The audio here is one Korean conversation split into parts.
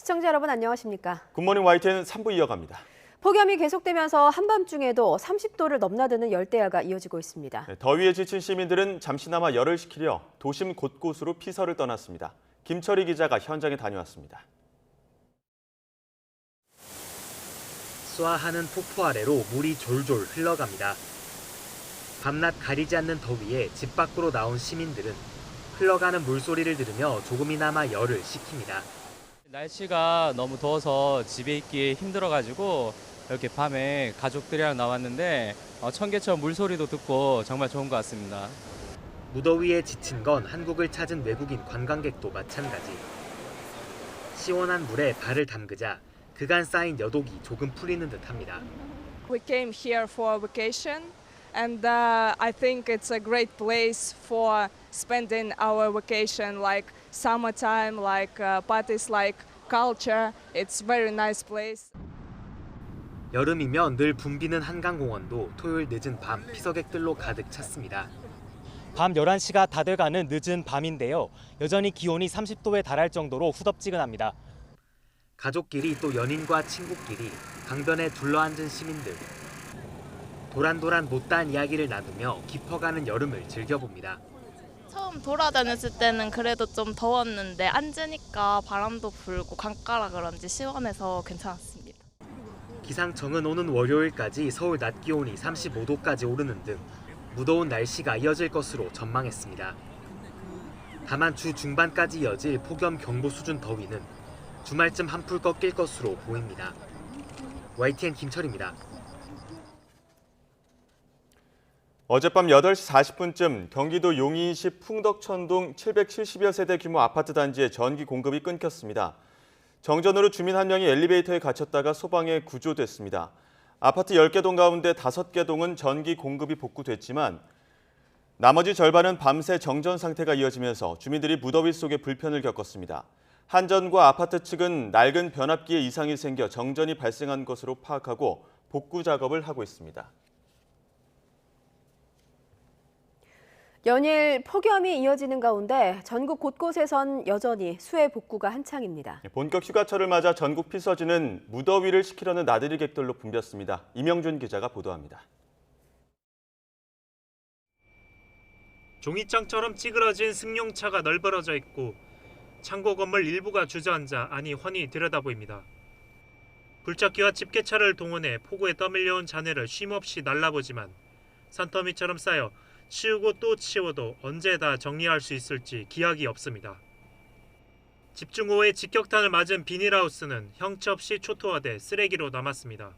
시청자 여러분 안녕하십니까? 굿모닝 YTN 3부 이어갑니다. 폭염이 계속되면서 한밤중에도 30도를 넘나드는 열대야가 이어지고 있습니다. 더위에 지친 시민들은 잠시나마 열을 식히려 도심 곳곳으로 피서를 떠났습니다. 김철희 기자가 현장에 다녀왔습니다. 쏴하는 폭포 아래로 물이 졸졸 흘러갑니다. 밤낮 가리지 않는 더위에 집 밖으로 나온 시민들은 흘러가는 물소리를 들으며 조금이나마 열을 식힙니다. 날씨가 너무 더워서 집에 있기 힘들어가지고 이렇게 밤에 가족들이랑 나왔는데 청계천 물소리도 듣고 정말 좋은 것 같습니다. 무더위에 지친 건 한국을 찾은 외국인 관광객도 마찬가지. 시원한 물에 발을 담그자 그간 쌓인 여독이 조금 풀리는 듯합니다. We came here for a vacation and I think it's a great place for spending our vacation like summertime, like parties, like culture. It's very nice place. 여름이면 늘 붐비는 한강공원도 토요일 늦은 밤 피서객들로 가득 찼습니다. 밤 11시가 다 돼가는 늦은 밤인데요. 여전히 기온이 30도에 달할 정도로 후덥지근합니다. 가족끼리 또 연인과 친구끼리 강변에 둘러앉은 시민들. 도란도란 못다한 이야기를 나누며 깊어가는 여름을 즐겨봅니다. 처음 돌아다녔을 때는 그래도 좀 더웠는데 앉으니까 바람도 불고 강가라 그런지 시원해서 괜찮았습니다. 기상청은 오는 월요일까지 서울 낮 기온이 35도까지 오르는 등 무더운 날씨가 이어질 것으로 전망했습니다. 다만 주 중반까지 이어질 폭염 경보 수준 더위는 주말쯤 한풀 꺾일 것으로 보입니다. YTN 김철입니다. 어젯밤 8시 40분쯤 경기도 용인시 풍덕천동 770여 세대 규모 아파트 단지에 전기 공급이 끊겼습니다. 정전으로 주민 한 명이 엘리베이터에 갇혔다가 소방에 구조됐습니다. 아파트 10개 동 가운데 5개 동은 전기 공급이 복구됐지만 나머지 절반은 밤새 정전 상태가 이어지면서 주민들이 무더위 속에 불편을 겪었습니다. 한전과 아파트 측은 낡은 변압기에 이상이 생겨 정전이 발생한 것으로 파악하고 복구 작업을 하고 있습니다. 연일 폭염이 이어지는 가운데 전국 곳곳에선 여전히 수해 복구가 한창입니다. 본격 휴가철을 맞아 전국 피서지는 무더위를 식히려는 나들이 객들로 붐볐습니다. 이명준 기자가 보도합니다. 종이장처럼 찌그러진 승용차가 널브러져 있고 창고 건물 일부가 주저앉아 안이 훤히 들여다보입니다. 굴착기와 집게차를 동원해 폭우에 떠밀려온 잔해를 쉼없이 날라보지만 산더미처럼 쌓여 치우고 또 치워도 언제 다 정리할 수 있을지 기약이 없습니다. 집중호우의 직격탄을 맞은 비닐하우스는 형체 없이 초토화돼 쓰레기로 남았습니다.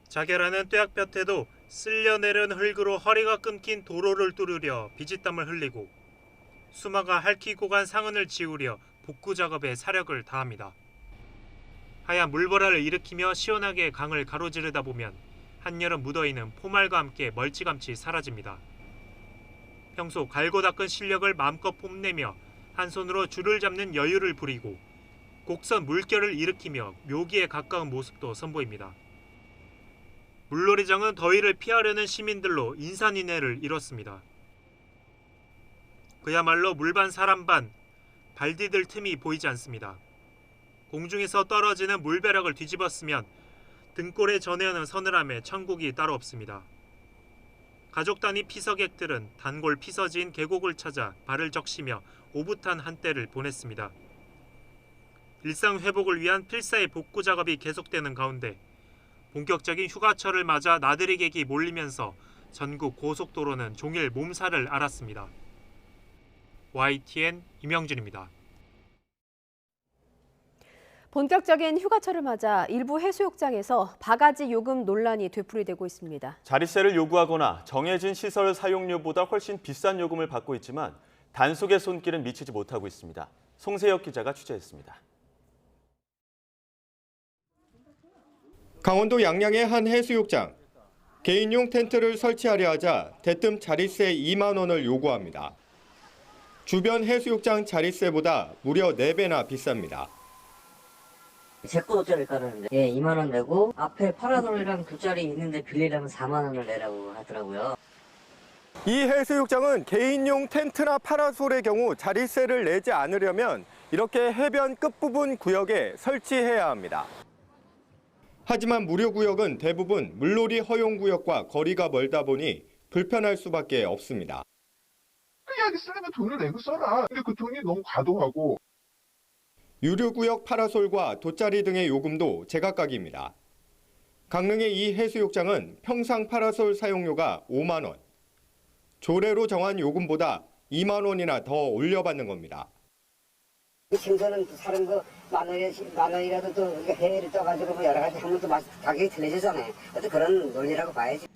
자결하는 뙤약볕에도 쓸려내린 흙으로 허리가 끊긴 도로를 뚫으려 비지땀을 흘리고 수마가 핥히고 간 상흔을 지우려 복구 작업에 사력을 다합니다. 하얀 물보라를 일으키며 시원하게 강을 가로지르다 보면 한여름 무더위는 포말과 함께 멀찌감치 사라집니다. 평소 갈고 닦은 실력을 마음껏 뽐내며 한 손으로 줄을 잡는 여유를 부리고 곡선 물결을 일으키며 묘기에 가까운 모습도 선보입니다. 물놀이장은 더위를 피하려는 시민들로 인산인해를 이뤘습니다. 그야말로 물반 사람반, 발 디딜 틈이 보이지 않습니다. 공중에서 떨어지는 물벼락을 뒤집었으면 등골에 전해오는 서늘함에 천국이 따로 없습니다. 가족 단위 피서객들은 단골 피서지인 계곡을 찾아 발을 적시며 오붓한 한때를 보냈습니다. 일상 회복을 위한 필사의 복구 작업이 계속되는 가운데 본격적인 휴가철을 맞아 나들이객이 몰리면서 전국 고속도로는 종일 몸살을 앓았습니다. YTN 이명준입니다. 본격적인 휴가철을 맞아 일부 해수욕장에서 바가지 요금 논란이 되풀이되고 있습니다. 자릿세를 요구하거나 정해진 시설 사용료보다 훨씬 비싼 요금을 받고 있지만 단속의 손길은 미치지 못하고 있습니다. 송세혁 기자가 취재했습니다. 강원도 양양의 한 해수욕장. 개인용 텐트를 설치하려 하자 대뜸 자릿세 2만 원을 요구합니다. 주변 해수욕장 자릿세보다 무려 4배나 비쌉니다. 제 거 돗자리 깔았는데 2만 원 내고 앞에 파라솔이랑 돗자리 있는데 빌리려면 4만 원을 내라고 하더라고요. 이 해수욕장은 개인용 텐트나 파라솔의 경우 자릿세를 내지 않으려면 이렇게 해변 끝부분 구역에 설치해야 합니다. 하지만 무료구역은 대부분 물놀이 허용구역과 거리가 멀다 보니 불편할 수밖에 없습니다. 특이하게 쓰려면 돈을 내고 써라. 근데 그 돈이 너무 과도하고. 유료구역 파라솔과 돗자리 등의 요금도 제각각입니다. 강릉의 이 해수욕장은 평상 파라솔 사용료가 5만 원, 조례로 정한 요금보다 2만 원이나 더 올려받는 겁니다. 생선은 사는 거 만 원이라도 또 우리가 해외를 떠가지고 뭐 여러 가지 하면 또 가격이 틀려지잖아요. 어떤 그런 논리라고 봐야지.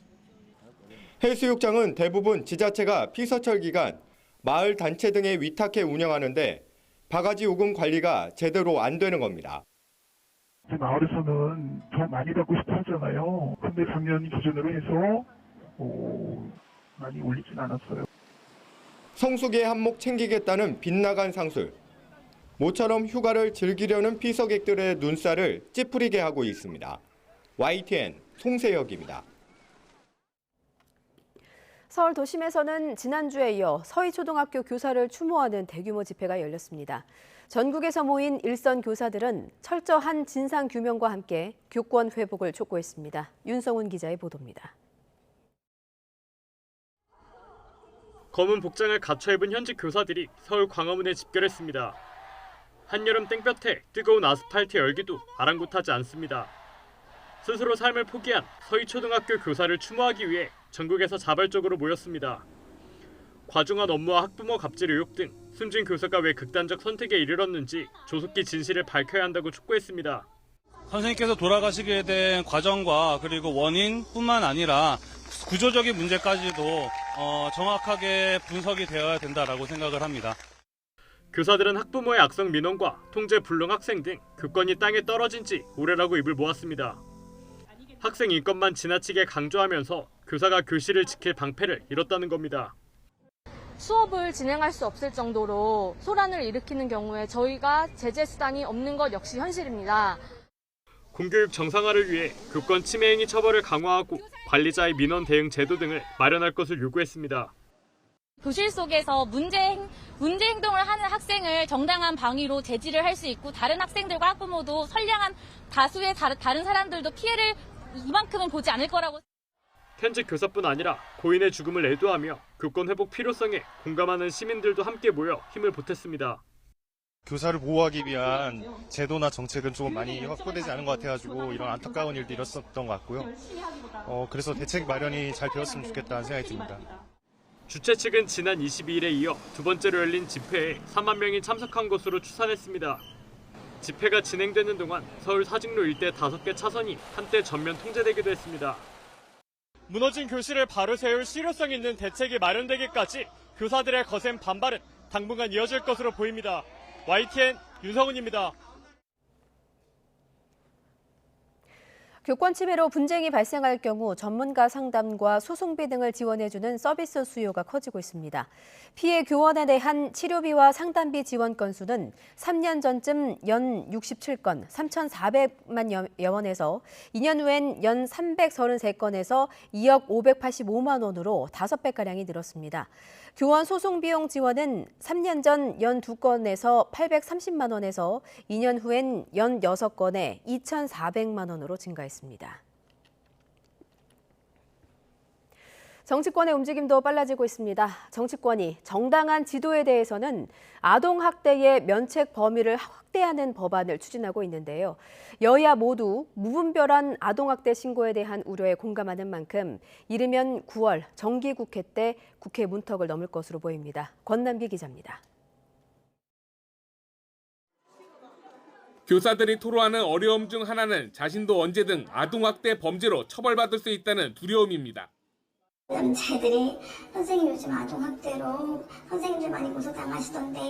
해수욕장은 대부분 지자체가 피서철 기간 마을 단체 등에 위탁해 운영하는데 바가지 요금 관리가 제대로 안 되는 겁니다. 마을에서는 더 많이 받고 싶어 하잖아요. 근데 작년 기준으로 해서 많이 올리진 않았어요. 성수기의 한몫 챙기겠다는 빗나간 상술. 모처럼 휴가를 즐기려는 피서객들의 눈살을 찌푸리게 하고 있습니다. YTN 송세혁입니다. 서울 도심에서는 지난주에 이어 서희초등학교 교사를 추모하는 대규모 집회가 열렸습니다. 전국에서 모인 일선 교사들은 철저한 진상 규명과 함께 교권 회복을 촉구했습니다. 윤성훈 기자의 보도입니다. 검은 복장을 갖춰 입은 현직 교사들이 서울 광화문에 집결했습니다. 한여름 땡볕에 뜨거운 아스팔트 열기도 아랑곳하지 않습니다. 스스로 삶을 포기한 서희초등학교 교사를 추모하기 위해 전국에서 자발적으로 모였습니다. 과중한 업무와 학부모 갑질 의혹 등 숨진 교사가 왜 극단적 선택에 이르렀는지 조속히 진실을 밝혀야 한다고 촉구했습니다. 선생님께서 돌아가시게 된 과정과 그리고 원인뿐만 아니라 구조적인 문제까지도 정확하게 분석이 되어야 된다라고 생각을 합니다. 교사들은 학부모의 악성 민원과 통제 불능 학생 등 교권이 땅에 떨어진 지 오래라고 입을 모았습니다. 학생 인권만 지나치게 강조하면서 교사가 교실을 지킬 방패를 잃었다는 겁니다. 수업을 진행할 수 없을 정도로 소란을 일으키는 경우에 저희가 제재 수단이 없는 것 역시 현실입니다. 공교육 정상화를 위해 교권 침해 행위 처벌을 강화하고 관리자의 민원 대응 제도 등을 마련할 것을 요구했습니다. 교실 속에서 문제 행동을 하는 학생을 정당한 방위로 제지를 할 수 있고 다른 학생들과 학부모도 선량한 다수의 다른 사람들도 피해를 이만큼은 보지 않을 거라고. 현직 교사뿐 아니라 고인의 죽음을 애도하며 교권 회복 필요성에 공감하는 시민들도 함께 모여 힘을 보탰습니다. 교사를 보호하기 위한 제도나 정책은 조금 많이 확보되지 않은 것 같아가지고 이런 안타까운 일도 일었었던 것 같고요. 그래서 대책 마련이 잘 되었으면 좋겠다는 생각이 듭니다. 주최 측은 지난 22일에 이어 두 번째로 열린 집회에 3만 명이 참석한 것으로 추산했습니다. 집회가 진행되는 동안 서울 사직로 일대 5개 차선이 한때 전면 통제되기도 했습니다. 무너진 교실을 바로 세울 실효성 있는 대책이 마련되기까지 교사들의 거센 반발은 당분간 이어질 것으로 보입니다. YTN 윤성훈입니다. 교권 침해로 분쟁이 발생할 경우 전문가 상담과 소송비 등을 지원해주는 서비스 수요가 커지고 있습니다. 피해 교원에 대한 치료비와 상담비 지원 건수는 3년 전쯤 연 67건, 3,400만 원에서 2년 후엔 연 333건에서 2억 585만 원으로 5배가량이 늘었습니다. 교원 소송 비용 지원은 3년 전 연 2건에서 830만 원에서 2년 후엔 연 6건에 2,400만 원으로 증가했습니다. 정치권의 움직임도 빨라지고 있습니다. 정치권이 정당한 지도에 대해서는 아동학대의 면책 범위를 확대하는 법안을 추진하고 있는데요. 여야 모두 무분별한 아동학대 신고에 대한 우려에 공감하는 만큼 이르면 9월 정기국회 때 국회 문턱을 넘을 것으로 보입니다. 권남기 기자입니다. 교사들이 토로하는 어려움 중 하나는 자신도 언제든 아동학대 범죄로 처벌받을 수 있다는 두려움입니다. 남자애들이 선생님 요즘 아동학대로 선생님들 많이 고소당하시던데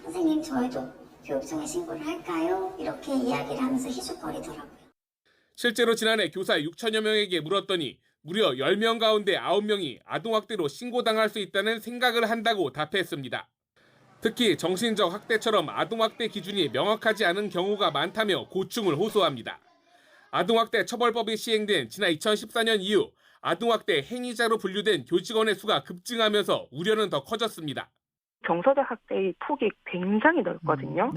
선생님 저희도 교육청에 신고를 할까요? 이렇게 이야기를 하면서 희죽거리더라고요. 실제로 지난해 교사 6천여 명에게 물었더니 무려 10명 가운데 9명이 아동학대로 신고당할 수 있다는 생각을 한다고 답했습니다. 특히 정신적 학대처럼 아동학대 기준이 명확하지 않은 경우가 많다며 고충을 호소합니다. 아동학대 처벌법이 시행된 지난 2014년 이후 아동학대 행위자로 분류된 교직원의 수가 급증하면서 우려는 더 커졌습니다. 정서적 학대의 폭이 굉장히 넓거든요.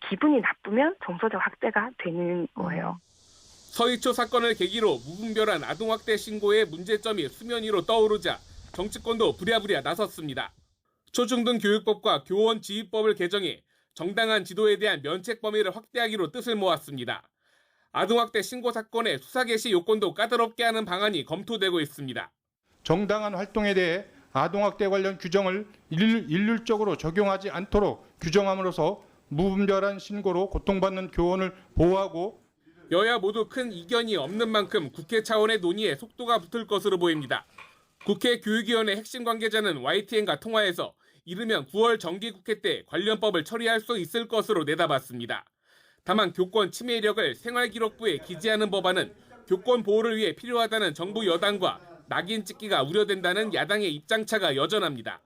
기분이 나쁘면 정서적 학대가 되는 거예요. 서희초 사건을 계기로 무분별한 아동학대 신고의 문제점이 수면 위로 떠오르자 정치권도 부랴부랴 나섰습니다. 초중등 교육법과 교원 지휘법을 개정해 정당한 지도에 대한 면책 범위를 확대하기로 뜻을 모았습니다. 아동학대 신고 사건의 수사 개시 요건도 까다롭게 하는 방안이 검토되고 있습니다. 정당한 활동에 대해 아동학대 관련 규정을 일률적으로 적용하지 않도록 규정함으로써 무분별한 신고로 고통받는 교원을 보호하고 여야 모두 큰 이견이 없는 만큼 국회 차원의 논의에 속도가 붙을 것으로 보입니다. 국회 교육위원회 핵심 관계자는 YTN과 통화에서 이르면 9월 정기국회 때 관련법을 처리할 수 있을 것으로 내다봤습니다. 다만 교권 침해 이력을 생활기록부에 기재하는 법안은 교권 보호를 위해 필요하다는 정부 여당과 낙인 찍기가 우려된다는 야당의 입장차가 여전합니다.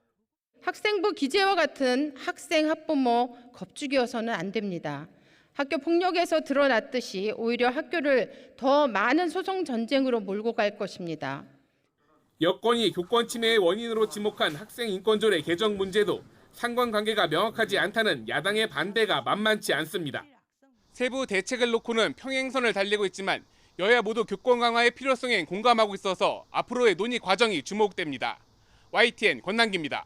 학생부 기재와 같은 학생 학부모 겁주기여서는 안 됩니다. 학교 폭력에서 드러났듯이 오히려 학교를 더 많은 소송 전쟁으로 몰고 갈 것입니다. 여권이 교권 침해의 원인으로 지목한 학생 인권조례 개정 문제도 상관관계가 명확하지 않다는 야당의 반대가 만만치 않습니다. 세부 대책을 놓고는 평행선을 달리고 있지만 여야 모두 교권 강화의 필요성에 공감하고 있어서 앞으로의 논의 과정이 주목됩니다. YTN 권남기입니다.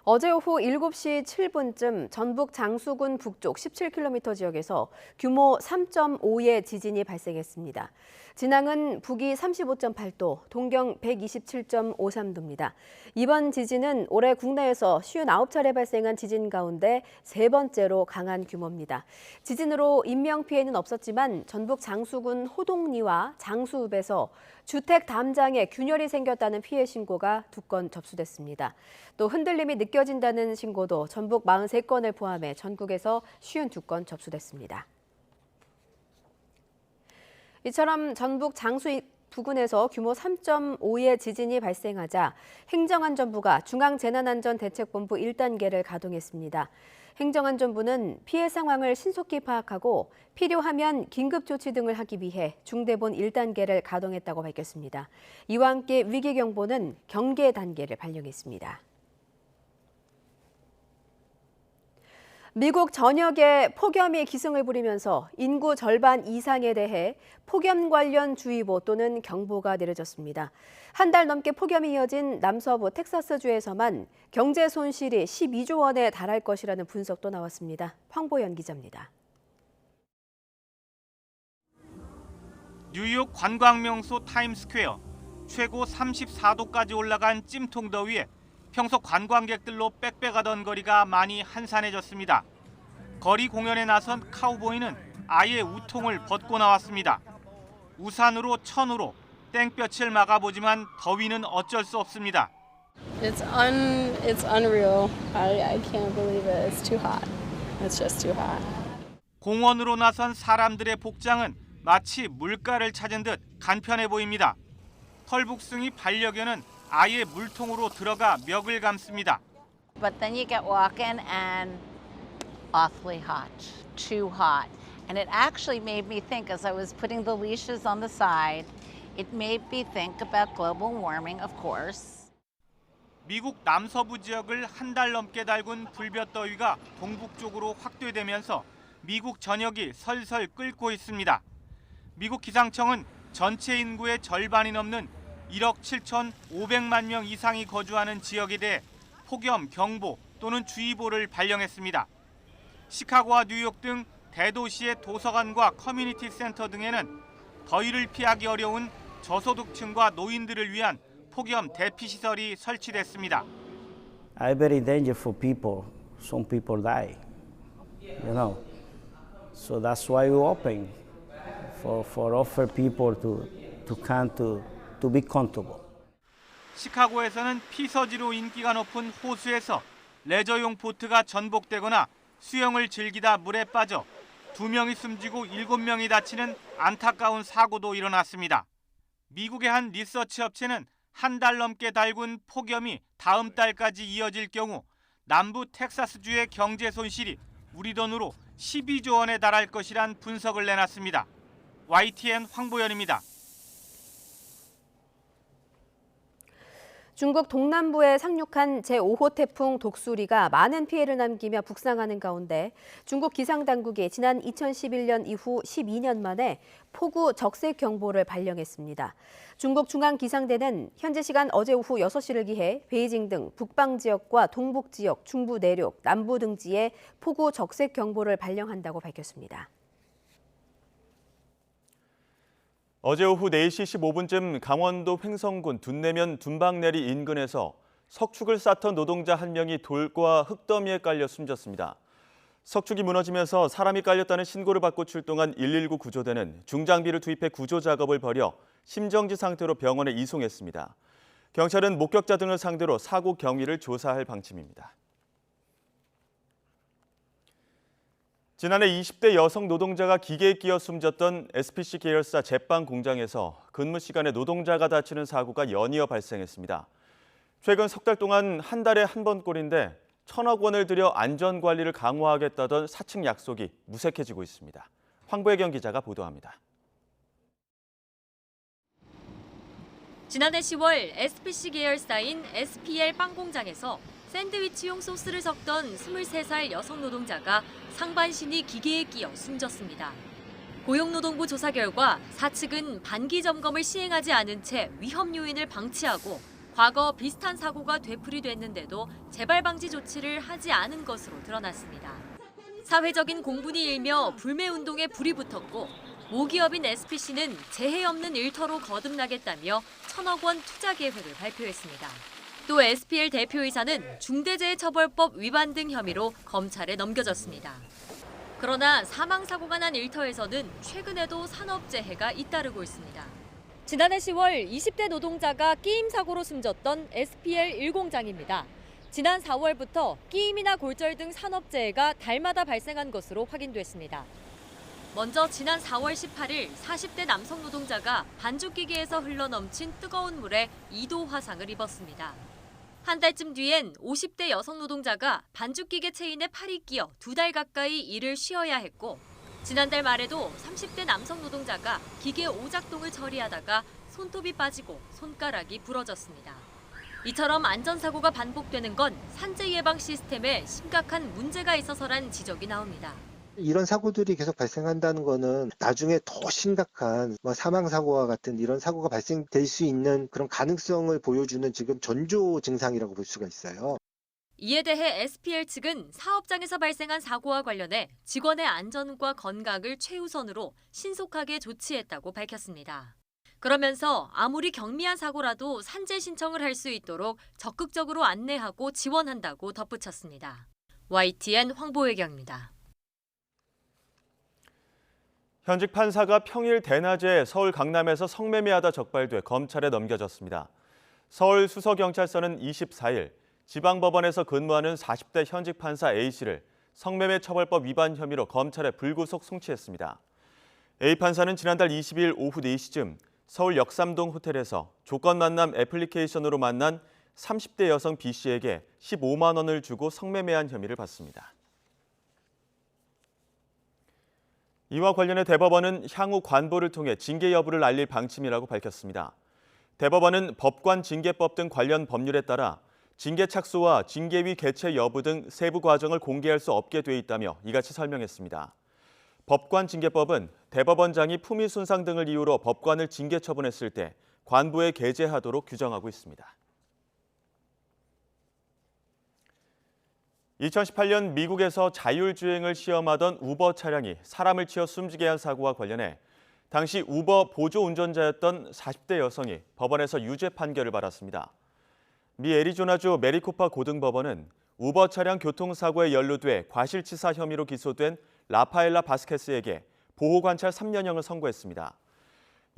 어제 오후 7시 7분쯤 전북 장수군 북쪽 17km 지역에서 규모 3.5의 지진이 발생했습니다. 진앙은 북위 35.8도, 동경 127.53도입니다. 이번 지진은 올해 국내에서 59차례 발생한 지진 가운데 세 번째로 강한 규모입니다. 지진으로 인명피해는 없었지만 전북 장수군 호동리와 장수읍에서 주택 담장에 균열이 생겼다는 피해 신고가 2건 접수됐습니다. 또 흔들림이 느껴진다는 신고도 전북 43건을 포함해 전국에서 52건 접수됐습니다. 이처럼 전북 장수 부근에서 규모 3.5의 지진이 발생하자 행정안전부가 중앙재난안전대책본부 1단계를 가동했습니다. 행정안전부는 피해 상황을 신속히 파악하고 필요하면 긴급조치 등을 하기 위해 중대본 1단계를 가동했다고 밝혔습니다. 이와 함께 위기경보는 경계 단계를 발령했습니다. 미국 전역에 폭염이 기승을 부리면서 인구 절반 이상에 대해 폭염 관련 주의보 또는 경보가 내려졌습니다. 한 달 넘게 폭염이 이어진 남서부 텍사스주에서만 경제 손실이 12조 원에 달할 것이라는 분석도 나왔습니다. 황보연 기자입니다. 뉴욕 관광명소 타임스퀘어. 최고 34도까지 올라간 찜통 더위에 평소 관광객들로 빽빽하던 거리가 많이 한산해졌습니다. 거리 공연에 나선 카우보이는 아예 우통을 벗고 나왔습니다. 우산으로 천으로 땡볕을 막아보지만 더위는 어쩔 수 없습니다. It's unreal. I can't believe it. It's too hot. It's just too hot. 공원으로 나선 사람들의 복장은 마치 물가를 찾은 듯 간편해 보입니다. 털북숭이 반려견은 아예 물통으로 들어가 멱을 감습니다. But then you get walking and awfully hot, too hot. And it actually made me think as I was putting the leashes on the side, it made me think about global warming, of course. 미국 남서부 지역을 한 달 넘게 달군 불볕더위가 동북쪽으로 확대되면서 미국 전역이 설설 끓고 있습니다. 미국 기상청은 전체 인구의 절반이 넘는 1억 7,500만 명 이상이 거주하는 지역에 대해 폭염 경보 또는 주의보를 발령했습니다. 시카고와 뉴욕 등 대도시의 도서관과 커뮤니티 센터 등에는 더위를 피하기 어려운 저소득층과 노인들을 위한 폭염 대피 시설이 설치됐습니다. I very danger for people. Some people die. You know. So that's why we open for offer people to come to be comfortable. 시카고에서는 피서지로 인기가 높은 호수에서 레저용 보트가 전복되거나 수영을 즐기다 물에 빠져 2명이 숨지고 7명이 다치는 안타까운 사고도 일어났습니다. 미국의 한 리서치 업체는 한 달 넘게 달군 폭염이 다음 달까지 이어질 경우 남부 텍사스주의 경제 손실이 우리 돈으로 12조 원에 달할 것이란 분석을 내놨습니다. YTN 황보연입니다. 중국 동남부에 상륙한 제5호 태풍 독수리가 많은 피해를 남기며 북상하는 가운데 중국 기상당국이 지난 2011년 이후 12년 만에 폭우 적색 경보를 발령했습니다. 중국 중앙기상대는 현지 시간 어제 오후 6시를 기해 베이징 등 북방 지역과 동북 지역, 중부 내륙, 남부 등지에 폭우 적색 경보를 발령한다고 밝혔습니다. 어제 오후 4시 15분쯤 강원도 횡성군 둔내면 둔방내리 인근에서 석축을 쌓던 노동자 한 명이 돌과 흙더미에 깔려 숨졌습니다. 석축이 무너지면서 사람이 깔렸다는 신고를 받고 출동한 119 구조대는 중장비를 투입해 구조 작업을 벌여 심정지 상태로 병원에 이송했습니다. 경찰은 목격자 등을 상대로 사고 경위를 조사할 방침입니다. 지난해 20대 여성 노동자가 기계에 끼어 숨졌던 SPC 계열사 제빵 공장에서 근무 시간에 노동자가 다치는 사고가 연이어 발생했습니다. 최근 석 달 동안 한 달에 한 번꼴인데 1,000억 원을 들여 안전관리를 강화하겠다던 사측 약속이 무색해지고 있습니다. 황보혜경 기자가 보도합니다. 지난해 10월 SPC 계열사인 SPL 빵 공장에서 샌드위치용 소스를 섞던 23살 여성 노동자가 상반신이 기계에 끼어 숨졌습니다. 고용노동부 조사 결과 사측은 반기 점검을 시행하지 않은 채 위험 요인을 방치하고 과거 비슷한 사고가 되풀이됐는데도 재발 방지 조치를 하지 않은 것으로 드러났습니다. 사회적인 공분이 일며 불매 운동에 불이 붙었고 모기업인 SPC는 재해 없는 일터로 거듭나겠다며 1,000억 원 투자 계획을 발표했습니다. 또 SPL 대표이사는 중대재해처벌법 위반 등 혐의로 검찰에 넘겨졌습니다. 그러나 사망사고가 난 일터에서는 최근에도 산업재해가 잇따르고 있습니다. 지난해 10월 20대 노동자가 끼임 사고로 숨졌던 SPL 1공장입니다. 지난 4월부터 끼임이나 골절 등 산업재해가 달마다 발생한 것으로 확인됐습니다. 먼저 지난 4월 18일 40대 남성 노동자가 반죽기계에서 흘러넘친 뜨거운 물에 2도 화상을 입었습니다. 한 달쯤 뒤엔 50대 여성 노동자가 반죽기계 체인에 팔이 끼어 2달 가까이 일을 쉬어야 했고 지난달 말에도 30대 남성 노동자가 기계 오작동을 처리하다가 손톱이 빠지고 손가락이 부러졌습니다. 이처럼 안전사고가 반복되는 건 산재 예방 시스템에 심각한 문제가 있어서란 지적이 나옵니다. 이런 사고들이 계속 발생한다는 거는 나중에 더 심각한 사망사고와 같은 이런 사고가 발생될 수 있는 그런 가능성을 보여주는 지금 전조 증상이라고 볼 수가 있어요. 이에 대해 SPL 측은 사업장에서 발생한 사고와 관련해 직원의 안전과 건강을 최우선으로 신속하게 조치했다고 밝혔습니다. 그러면서 아무리 경미한 사고라도 산재 신청을 할 수 있도록 적극적으로 안내하고 지원한다고 덧붙였습니다. YTN 황보혜경입니다. 현직 판사가 평일 대낮에 서울 강남에서 성매매하다 적발돼 검찰에 넘겨졌습니다. 서울 수서경찰서는 24일 지방법원에서 근무하는 40대 현직 판사 A씨를 성매매 처벌법 위반 혐의로 검찰에 불구속 송치했습니다. A 판사는 지난달 22일 오후 4시쯤 서울 역삼동 호텔에서 조건 만남 애플리케이션으로 만난 30대 여성 B씨에게 15만 원을 주고 성매매한 혐의를 받습니다. 이와 관련해 대법원은 향후 관보를 통해 징계 여부를 알릴 방침이라고 밝혔습니다. 대법원은 법관 징계법 등 관련 법률에 따라 징계 착수와 징계위 개최 여부 등 세부 과정을 공개할 수 없게 돼 있다며 이같이 설명했습니다. 법관 징계법은 대법원장이 품위 손상 등을 이유로 법관을 징계 처분했을 때 관보에 게재하도록 규정하고 있습니다. 2018년 미국에서 자율주행을 시험하던 우버 차량이 사람을 치어 숨지게 한 사고와 관련해 당시 우버 보조 운전자였던 40대 여성이 법원에서 유죄 판결을 받았습니다. 미 애리조나주 메리코파 고등법원은 우버 차량 교통사고에 연루돼 과실치사 혐의로 기소된 라파엘라 바스케스에게 보호관찰 3년형을 선고했습니다.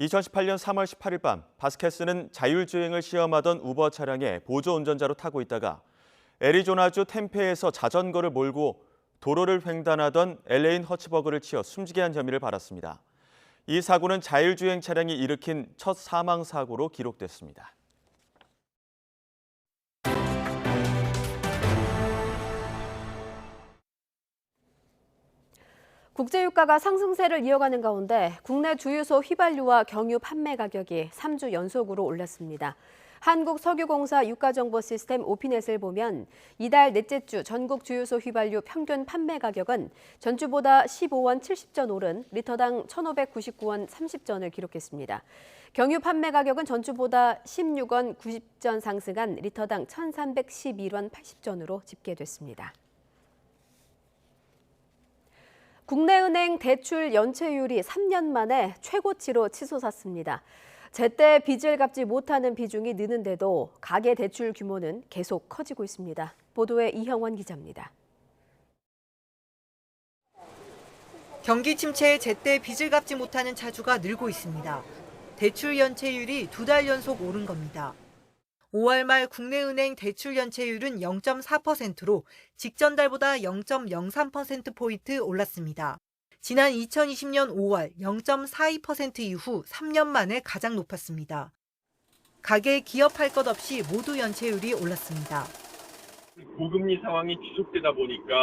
2018년 3월 18일 밤 바스케스는 자율주행을 시험하던 우버 차량에 보조 운전자로 타고 있다가 애리조나주 템페에서 자전거를 몰고 도로를 횡단하던 엘레인 허츠버그를 치어 숨지게 한 혐의를 받았습니다. 이 사고는 자율주행 차량이 일으킨 첫 사망 사고로 기록됐습니다. 국제유가가 상승세를 이어가는 가운데 국내 주유소 휘발유와 경유 판매 가격이 3주 연속으로 올랐습니다. 한국석유공사 유가정보시스템 오피넷을 보면 이달 넷째 주 전국 주유소 휘발유 평균 판매 가격은 전주보다 15원 70전 오른 리터당 1,599원 30전을 기록했습니다. 경유 판매 가격은 전주보다 16원 90전 상승한 리터당 1,311원 80전으로 집계됐습니다. 국내은행 대출 연체율이 3년 만에 최고치로 치솟았습니다. 제때 빚을 갚지 못하는 비중이 느는데도 가계대출 규모는 계속 커지고 있습니다. 보도에 이형원 기자입니다. 경기 침체에 제때 빚을 갚지 못하는 차주가 늘고 있습니다. 대출 연체율이 2달 연속 오른 겁니다. 5월 말 국내은행 대출 연체율은 0.4%로 직전 달보다 0.03%포인트 올랐습니다. 지난 2020년 5월 0.42% 이후 3년 만에 가장 높았습니다. 가계 기업 할 것 없이 모두 연체율이 올랐습니다. 고금리 상황이 지속되다 보니까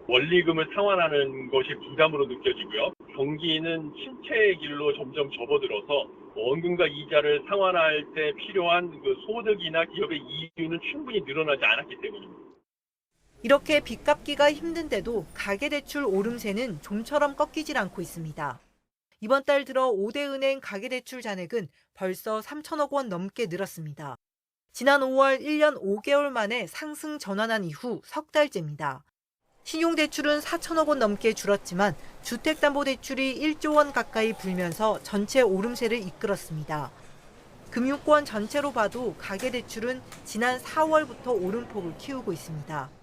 원리금을 상환하는 것이 부담으로 느껴지고요. 경기는 침체의 길로 점점 접어들어서 원금과 이자를 상환할 때 필요한 소득이나 기업의 이윤은 충분히 늘어나지 않았기 때문입니다. 이렇게 빚 갚기가 힘든데도 가계대출 오름세는 좀처럼 꺾이질 않고 있습니다. 이번 달 들어 5대 은행 가계대출 잔액은 벌써 3천억 원 넘게 늘었습니다. 지난 5월 1년 5개월 만에 상승 전환한 이후 석 달째입니다. 신용대출은 4천억 원 넘게 줄었지만 주택담보대출이 1조 원 가까이 불면서 전체 오름세를 이끌었습니다. 금융권 전체로 봐도 가계대출은 지난 4월부터 오름폭을 키우고 있습니다.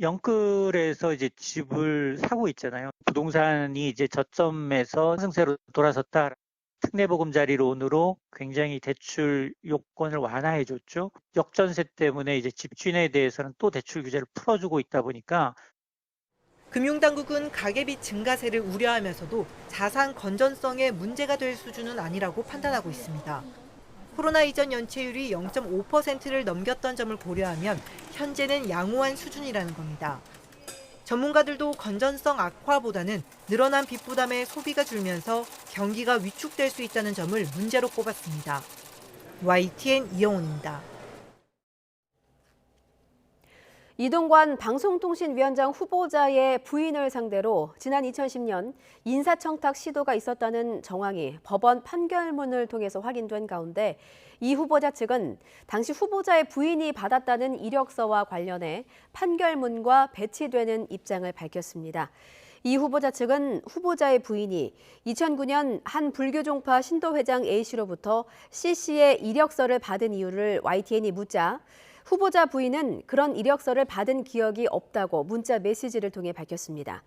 영끌에서 이제 집을 사고 있잖아요. 부동산이 이제 저점에서 상승세로 돌아섰다. 특례보금자리론으로 굉장히 대출 요건을 완화해줬죠. 역전세 때문에 이제 집주인에 대해서는 또 대출 규제를 풀어주고 있다 보니까 금융당국은 가계빚 증가세를 우려하면서도 자산 건전성에 문제가 될 수준은 아니라고 판단하고 있습니다. 코로나 이전 연체율이 0.5%를 넘겼던 점을 고려하면 현재는 양호한 수준이라는 겁니다. 전문가들도 건전성 악화보다는 늘어난 빚 부담에 소비가 줄면서 경기가 위축될 수 있다는 점을 문제로 꼽았습니다. YTN 이영훈입니다. 이동관 방송통신위원장 후보자의 부인을 상대로 지난 2010년 인사청탁 시도가 있었다는 정황이 법원 판결문을 통해서 확인된 가운데 이 후보자 측은 당시 후보자의 부인이 받았다는 이력서와 관련해 판결문과 배치되는 입장을 밝혔습니다. 이 후보자 측은 후보자의 부인이 2009년 한 불교종파 신도회장 A씨로부터 C씨의 이력서를 받은 이유를 YTN이 묻자 후보자 부인은 그런 이력서를 받은 기억이 없다고 문자 메시지를 통해 밝혔습니다.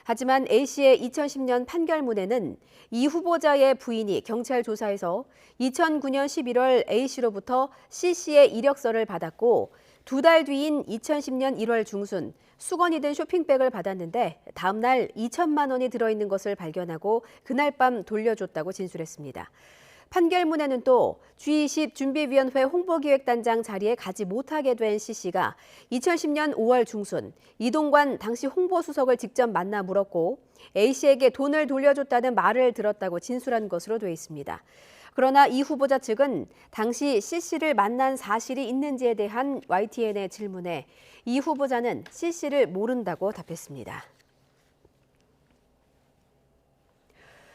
하지만 A씨의 2010년 판결문에는 이 후보자의 부인이 경찰 조사에서 2009년 11월 A씨로부터 C씨의 이력서를 받았고 2달 뒤인 2010년 1월 중순 수건이 든 쇼핑백을 받았는데 다음 날 2천만 원이 들어있는 것을 발견하고 그날 밤 돌려줬다고 진술했습니다. 판결문에는 또 G20 준비위원회 홍보기획단장 자리에 가지 못하게 된 C씨가 2010년 5월 중순 이동관 당시 홍보수석을 직접 만나 물었고 A씨에게 돈을 돌려줬다는 말을 들었다고 진술한 것으로 돼 있습니다. 그러나 이 후보자 측은 당시 C씨를 만난 사실이 있는지에 대한 YTN의 질문에 이 후보자는 C씨를 모른다고 답했습니다.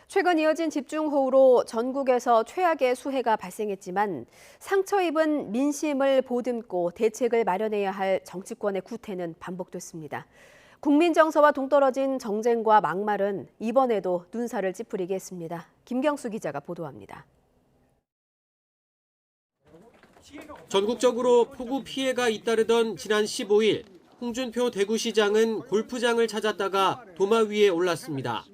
최근 이어진 집중호우로 전국에서 최악의 수해가 발생했지만 상처 입은 민심을 보듬고 대책을 마련해야 할 정치권의 구태는 반복됐습니다. 국민 정서와 동떨어진 정쟁과 막말은 이번에도 눈살을 찌푸리게 했습니다. 김경수 기자가 보도합니다. 전국적으로 폭우 피해가 잇따르던 지난 15일 홍준표 대구시장은 골프장을 찾았다가 도마 위에 올랐습니다.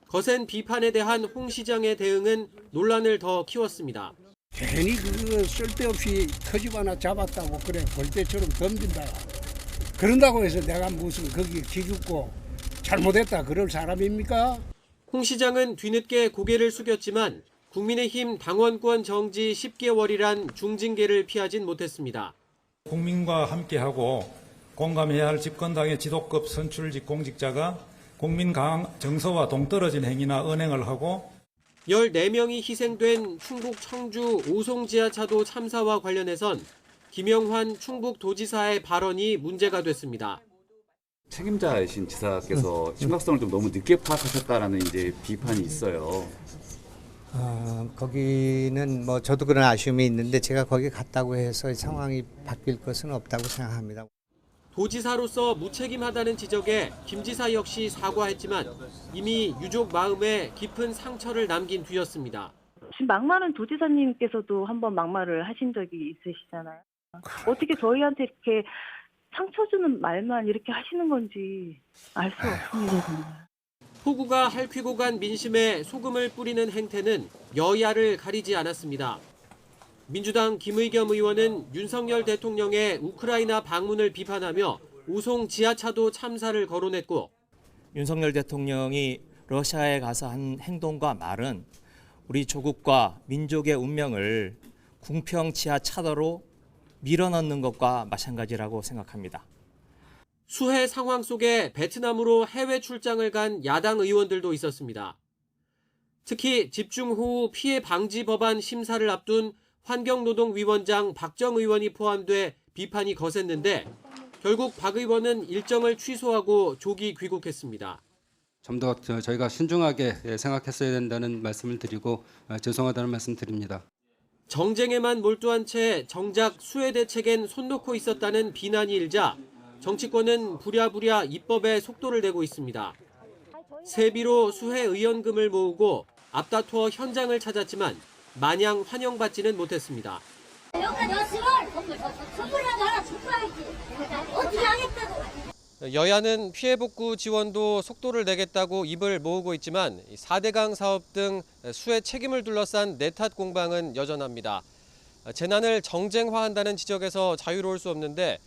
거센 비판에 대한 홍 시장의 대응은 논란을 더 키웠습니다. 괜히 그거 쓸데없이 터집 하나 잡았다고 그래 벌떼처럼 덤빈다. 그런다고 해서 내가 무슨 거기 기죽고 잘못했다 그럴 사람입니까? 홍 시장은 뒤늦게 고개를 숙였지만 국민의힘 당원권 정지 10개월이란 중징계를 피하진 못했습니다. 국민과 함께하고 공감해야 할 집권당의 지도급 선출직 공직자가 국민 정서와 동떨어진 행위나 언행을 하고 14명이 희생된 충북 청주 오송 지하차도 참사와 관련해선 김영환 충북도지사의 발언이 문제가 됐습니다. 책임자이신 지사께서 심각성을 좀 너무 늦게 파악하셨다라는 이제 비판이 있어요. 거기는 뭐 저도 그런 아쉬움이 있는데 제가 거기 갔다고 해서 상황이 바뀔 것은 없다고 생각합니다. 도지사로서 무책임하다는 지적에 김 지사 역시 사과했지만 이미 유족 마음에 깊은 상처를 남긴 뒤였습니다. 지금 막말은 도지사님께서도 한번 막말을 하신 적이 있으시잖아요. 어떻게 저희한테 이렇게 상처 주는 말만 이렇게 하시는 건지 알 수 없습니다. 정말. 폭우가 핥히고 간 민심에 소금을 뿌리는 행태는 여야를 가리지 않았습니다. 민주당 김의겸 의원은 윤석열 대통령의 우크라이나 방문을 비판하며 오송 지하차도 참사를 거론했고, 윤석열 대통령이 러시아에 가서 한 행동과 말은 우리 조국과 민족의 운명을 궁평 지하차도로 밀어넣는 것과 마찬가지라고 생각합니다. 수해 상황 속에 베트남으로 해외 출장을 간 야당 의원들도 있었습니다. 특히 집중호우 피해 방지 법안 심사를 앞둔 환경노동위원장 박정 의원이 포함돼 비판이 거셌는데 결국 박 의원은 일정을 취소하고 조기 귀국했습니다. 좀 더 저희가 신중하게 생각했어야 된다는 말씀을 드리고 죄송하다는 말씀 드립니다. 정쟁에만 몰두한 채 정작 수해 대책엔 손 놓고 있었다는 비난이 일자 정치권은 부랴부랴 입법에 속도를 내고 있습니다. 세비로 수해 의원금을 모으고 앞다투어 현장을 찾았지만 마냥 환영받지는 못했습니다. 여야는 피해 복구 지원도 속도를 내겠다고 입을 모으고 있지만 4대강 사업 등 수해 책임을 둘러싼 내탓 공방은 여전합니다. 재난을 정쟁화한다는 지적에서 자유로울 수 없는데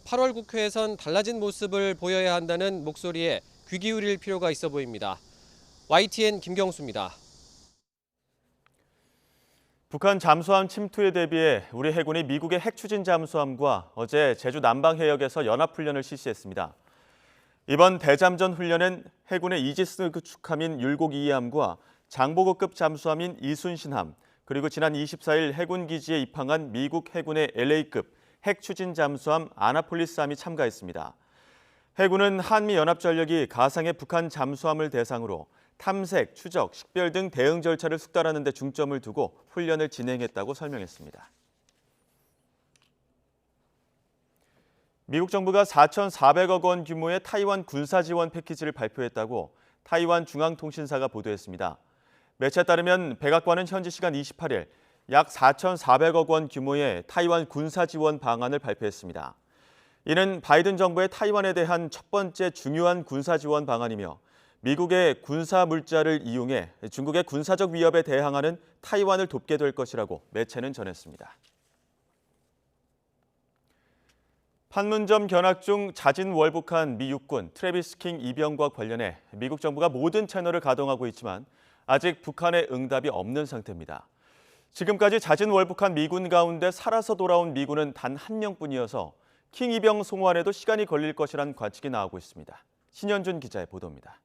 8월 국회에선 달라진 모습을 보여야 한다는 목소리에 귀 기울일 필요가 있어 보입니다. YTN 김경수입니다. 북한 잠수함 침투에 대비해 우리 해군이 미국의 핵 추진 잠수함과 어제 제주 남방 해역에서 연합훈련을 실시했습니다. 이번 대잠전 훈련엔 해군의 이지스 축함인 율곡 2함과 장보고급 잠수함인 이순신함, 그리고 지난 24일 해군 기지에 입항한 미국 해군의 LA급 핵 추진 잠수함 아나폴리스함이 참가했습니다. 해군은 한미연합전력이 가상의 북한 잠수함을 대상으로 탐색, 추적, 식별 등 대응 절차를 숙달하는 데 중점을 두고 훈련을 진행했다고 설명했습니다. 미국 정부가 4,400억 원 규모의 타이완 군사 지원 패키지를 발표했다고 타이완 중앙통신사가 보도했습니다. 매체에 따르면 백악관은 현지 시간 28일 약 4,400억 원 규모의 타이완 군사 지원 방안을 발표했습니다. 이는 바이든 정부의 타이완에 대한 첫 번째 중요한 군사 지원 방안이며 미국의 군사 물자를 이용해 중국의 군사적 위협에 대항하는 타이완을 돕게 될 것이라고 매체는 전했습니다. 판문점 견학 중 자진 월북한 미 육군 트래비스 킹 이병과 관련해 미국 정부가 모든 채널을 가동하고 있지만 아직 북한의 응답이 없는 상태입니다. 지금까지 자진 월북한 미군 가운데 살아서 돌아온 미군은 단 한 명뿐이어서 킹 이병 송환에도 시간이 걸릴 것이란 관측이 나오고 있습니다. 신현준 기자의 보도입니다.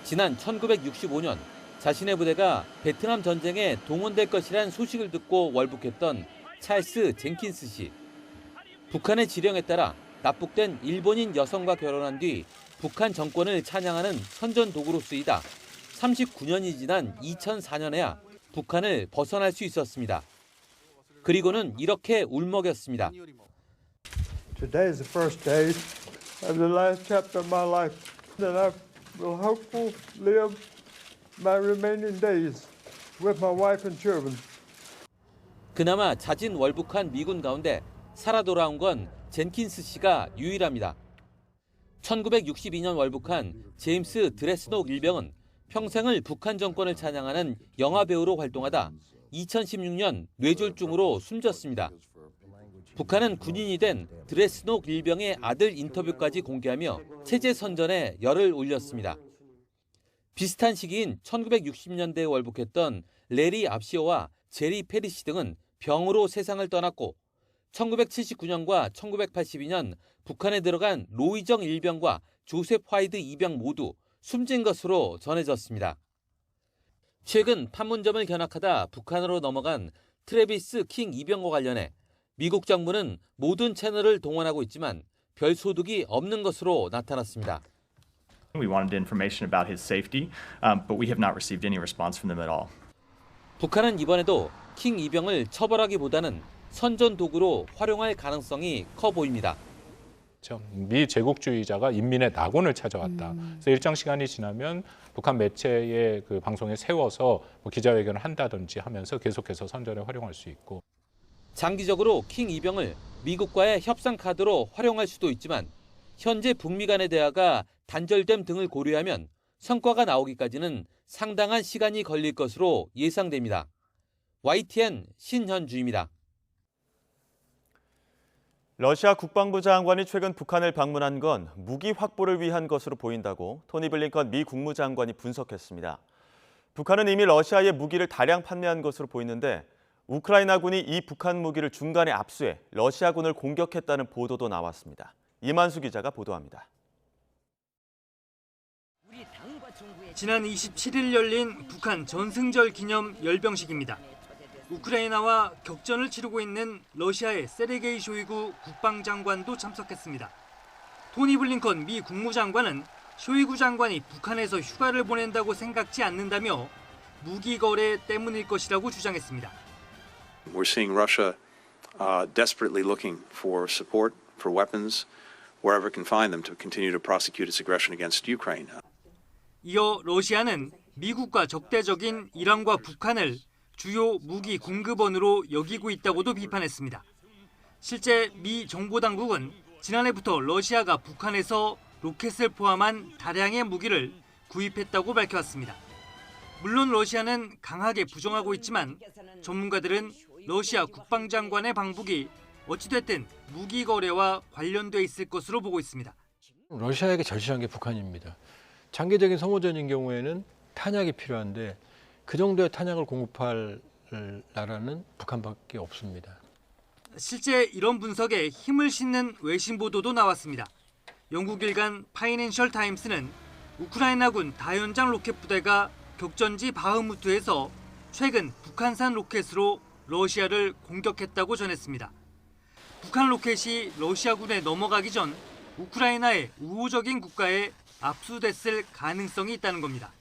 지난 1965년 자신의 부대가 베트남 전쟁에 동원될 것이란 소식을 듣고 월북했던 찰스 젠킨스 씨. 북한의 지령에 따라 납북된 일본인 여성과 결혼한 뒤 북한 정권을 찬양하는 선전 도구로 쓰이다 39년이 지난 2004년에야 북한을 벗어날 수 있었습니다. 그리고는 이렇게 울먹였습니다. Today is the first day of the last chapter of my life that I will hopefully live my remaining days with my wife and children. 그나마 자진 월북한 미군 가운데 살아 돌아온 건 젠킨스 씨가 유일합니다. 1962년 월북한 제임스 드레스녹 일병은 평생을 북한 정권을 찬양하는 영화배우로 활동하다 2016년 뇌졸중으로 숨졌습니다. 북한은 군인이 된 드레스녹 일병의 아들 인터뷰까지 공개하며 체제 선전에 열을 올렸습니다. 비슷한 시기인 1960년대에 월북했던 레리 압시오와 제리 페리시 등은 병으로 세상을 떠났고 1979년과 1982년 북한에 들어간 로이정 일병과 조셉 화이드 이병 모두 숨진 것으로 전해졌습니다. 최근 판문점을 견학하다 북한으로 넘어간 트래비스 킹 이병과 관련해 미국 정부는 모든 채널을 동원하고 있지만 별 소득이 없는 것으로 나타났습니다. We wanted information about his safety, but we have not received any response from them at all. 북한은 이번에도 킹 이병을 처벌하기보다는 선전 도구로 활용할 가능성이 커 보입니다. 미 제국주의자가 인민의 낙원을 찾아왔다. 그래서 일정 시간이 지나면 북한 매체의 그 방송에 세워서 뭐 기자회견을 한다든지 하면서 계속해서 선전에 활용할 수 있고. 장기적으로 킹 이병을 미국과의 협상 카드로 활용할 수도 있지만 현재 북미 간의 대화가 단절됨 등을 고려하면 성과가 나오기까지는 상당한 시간이 걸릴 것으로 예상됩니다. YTN 신현주입니다. 러시아 국방부 장관이 최근 북한을 방문한 건 무기 확보를 위한 것으로 보인다고 토니 블링컨 미 국무장관이 분석했습니다. 북한은 이미 러시아에 무기를 다량 판매한 것으로 보이는데 우크라이나군이 이 북한 무기를 중간에 압수해 러시아군을 공격했다는 보도도 나왔습니다. 이만수 기자가 보도합니다. 지난 27일 열린 북한 전승절 기념 열병식입니다. 우크라이나와 격전을 치르고 있는 러시아의 세르게이 쇼이구 국방장관도 참석했습니다. 토니 블링컨 미 국무장관은 쇼이구 장관이 북한에서 휴가를 보낸다고 생각지 않는다며 무기 거래 때문일 것이라고 주장했습니다. We're seeing Russia desperately looking for support for weapons wherever it can find them to continue to prosecute its aggression against Ukraine. 이어 러시아는 미국과 적대적인 이란과 북한을 주요 무기 공급원으로 여기고 있다고도 비판했습니다. 실제 미 정보당국은 지난해부터 러시아가 북한에서 로켓을 포함한 다량의 무기를 구입했다고 밝혀왔습니다. 물론 러시아는 강하게 부정하고 있지만 전문가들은 러시아 국방장관의 방북이 어찌됐든 무기 거래와 관련돼 있을 것으로 보고 있습니다. 러시아에게 절실한 게 북한입니다. 장기적인 소모전인 경우에는 탄약이 필요한데 그 정도의 탄약을 공급할 나라는 북한밖에 없습니다. 실제 이런 분석에 힘을 싣는 외신 보도도 나왔습니다. 영국 일간 파이낸셜 타임스는 우크라이나군 다연장 로켓 부대가 격전지 바흐무트에서 최근 북한산 로켓으로 러시아를 공격했다고 전했습니다. 북한 로켓이 러시아군에 넘어가기 전 우크라이나의 우호적인 국가에 압수됐을 가능성이 있다는 겁니다.